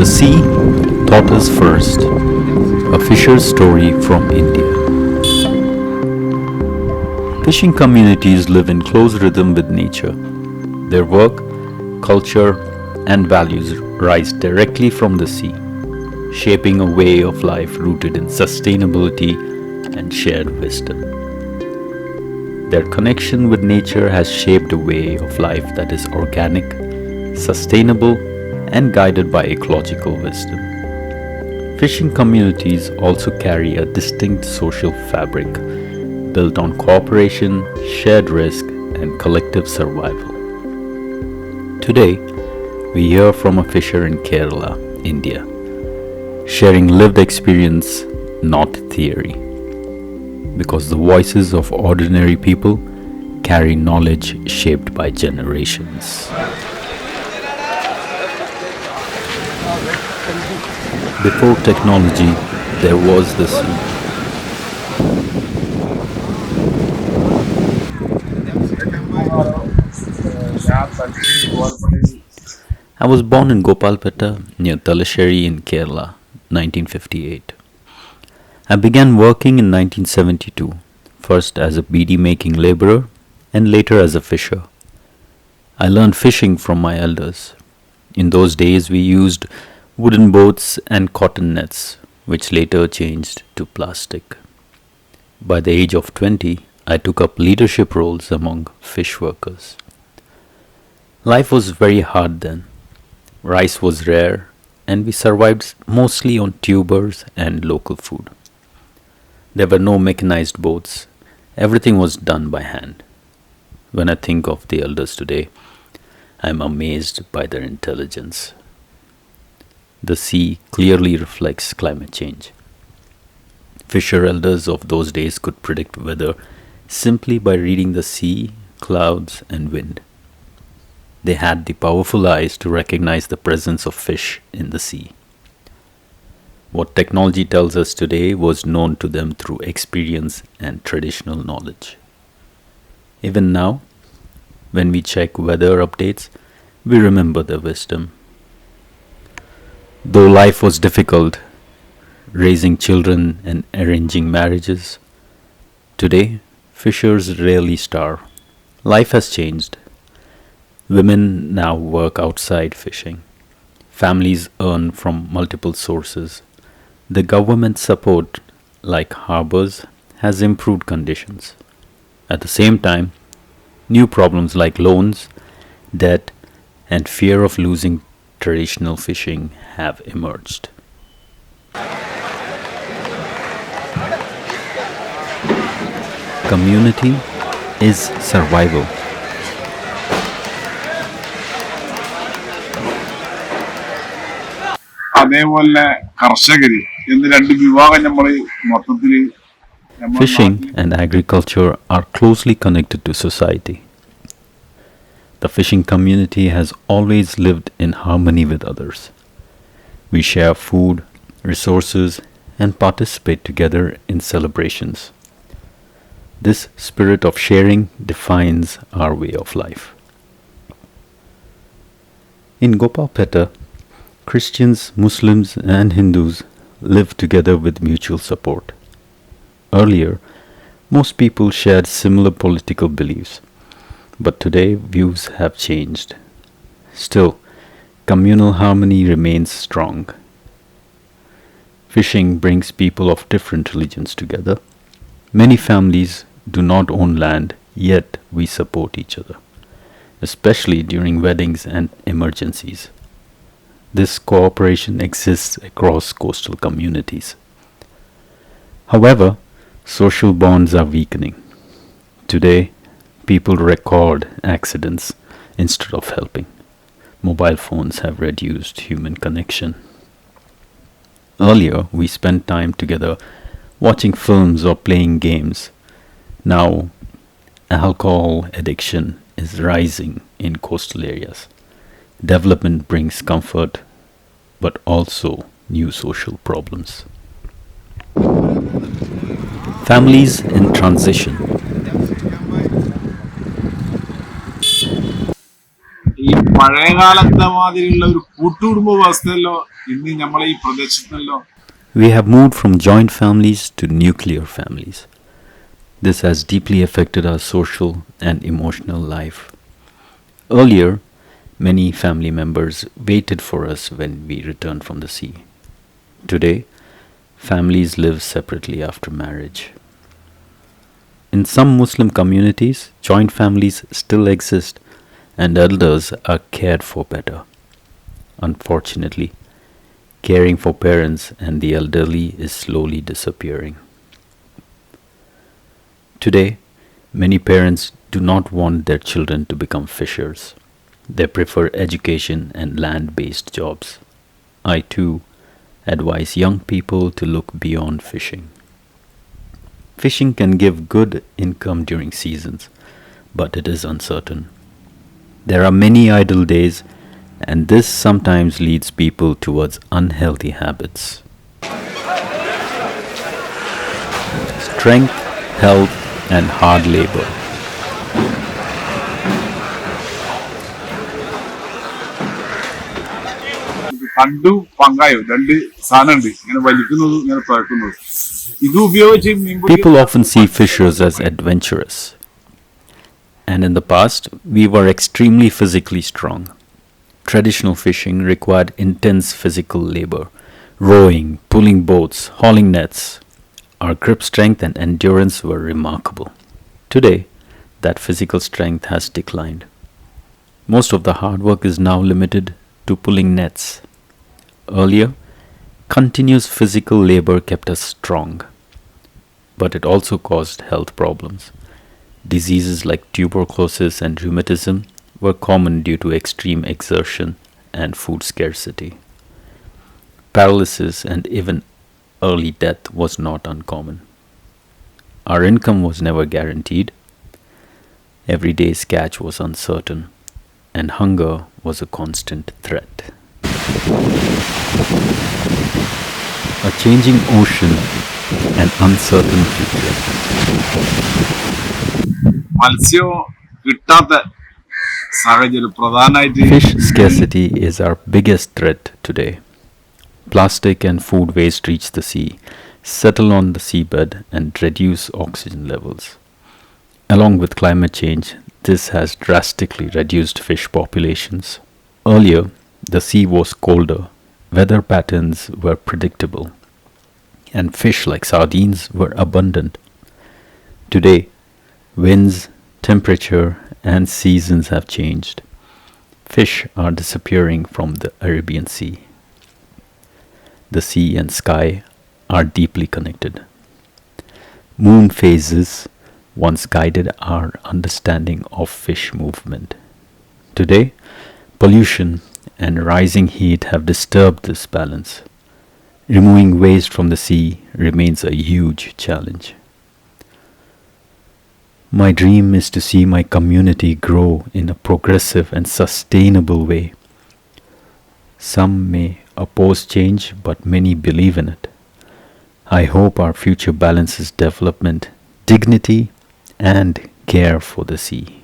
The sea taught us first, a fisher's story from India. Fishing communities live in close rhythm with nature. Their work, culture, and values rise directly from the sea, shaping a way of life rooted in sustainability and shared wisdom. Their connection with nature has shaped a way of life that is organic, sustainable, and guided by ecological wisdom. Fishing communities also carry a distinct social fabric built on cooperation, shared risk, and collective survival. Today, we hear from a fisher in Kerala, India, sharing lived experience, not theory. Because the voices of ordinary people carry knowledge shaped by generations. Before technology, there was the sea. I was born in Gopalpetta near Thalassery in Kerala, 1958. I began working in 1972, first as a beedi making laborer and later as a fisher. I learned fishing from my elders. In those days, we used wooden boats and cotton nets, which later changed to plastic. By the age of 20, I took up leadership roles among fish workers. Life was very hard then. Rice was rare, and we survived mostly on tubers and local food. There were no mechanized boats. Everything was done by hand. When I think of the elders today, I am amazed by their intelligence. The sea clearly reflects climate change. Fisher elders of those days could predict weather simply by reading the sea, clouds, and wind. They had the powerful eyes to recognize the presence of fish in the sea. What technology tells us today was known to them through experience and traditional knowledge. Even now, when we check weather updates, we remember their wisdom. Though life was difficult, raising children and arranging marriages, today fishers rarely starve. Life has changed. Women now work outside fishing. Families earn from multiple sources. The government support, like harbors, has improved conditions. At the same time, new problems like loans, debt, and fear of losing traditional fishing have emerged. Community is survival. അതേപോലെ കർഷകര് എന്ന് രണ്ട് വിഭാഗം നമ്മൾ മൊത്തത്തിൽ Fishing and agriculture are closely connected to society. The fishing community has always lived in harmony with others. We share food, resources, and participate together in celebrations. This spirit of sharing defines our way of life. In Gopalpetta, Christians, Muslims, and Hindus live together with mutual support. Earlier, most people shared similar political beliefs, but today views have changed. Still, communal harmony remains strong. Fishing brings people of different religions together. Many families do not own land, yet we support each other, especially during weddings and emergencies. This cooperation exists across coastal communities. However, social bonds are weakening. Today, people record accidents instead of helping. Mobile phones have reduced human connection. Earlier, we spent time together watching films or playing games. Now, alcohol addiction is rising in coastal areas. Development brings comfort, but also new social problems. Families in transition. ഈ പഴയകാലത്തെ മാതിരിയുള്ള ഒരു കൂട്ടുകുടുംബ വ്യവസ്ഥയല്ലോ ഇന്ന് നമ്മളെ ഈ പ്രദേശത്തല്ലോ. We have moved from joint families to nuclear families. This has deeply affected our social and emotional life. Earlier, many family members waited for us when we returned from the sea. Today, families live separately after marriage. In some Muslim communities, joint families still exist and elders are cared for better. Unfortunately, caring for parents and the elderly is slowly disappearing. Today, many parents do not want their children to become fishers. They prefer education and land-based jobs. I too advise young people to look beyond fishing. Fishing can give good income during seasons, but it is uncertain. There are many idle days, and this sometimes leads people towards unhealthy habits. Strength, health, and hard labor. കണ്ടു പങ്കായോ രണ്ട് സാധനം ഉണ്ട് ഇങ്ങനെ വലിക്കുന്നത് ഇങ്ങനെ തുറക്കുന്നത്. ഇത് ഉപയോഗിച്ച് People often see fishers as adventurous. And in the past, we were extremely physically strong. Traditional fishing required intense physical labor, rowing, pulling boats, hauling nets. Our grip strength and endurance were remarkable. Today, that physical strength has declined. Most of the hard work is now limited to pulling nets. Earlier, continuous physical labor kept us strong, but it also caused health problems. Diseases like tuberculosis and rheumatism were common due to extreme exertion and food scarcity. Paralysis and even early death was not uncommon. Our income was never guaranteed. Every day's catch was uncertain, and hunger was a constant threat. A changing ocean, an uncertain future. മത്സ്യം കിട്ടാത്ത സാഹചര്യം പ്രധാനമായിട്ട്. Fish scarcity is our biggest threat today. Plastic and food waste reach the sea, settle on the seabed, and reduce oxygen levels. Along with climate change, this has drastically reduced fish populations. Earlier, the sea was colder, weather patterns were predictable, and fish like sardines were abundant. Today, winds, temperature, and seasons have changed. Fish are disappearing from the Arabian Sea. The sea and sky are deeply connected. Moon phases once guided our understanding of fish movement. Today, pollution and rising heat have disturbed this balance. Removing waste from the sea remains a huge challenge. My dream is to see my community grow in a progressive and sustainable way. Some may oppose change, but many believe in it. I hope our future balances development, dignity, and care for the sea.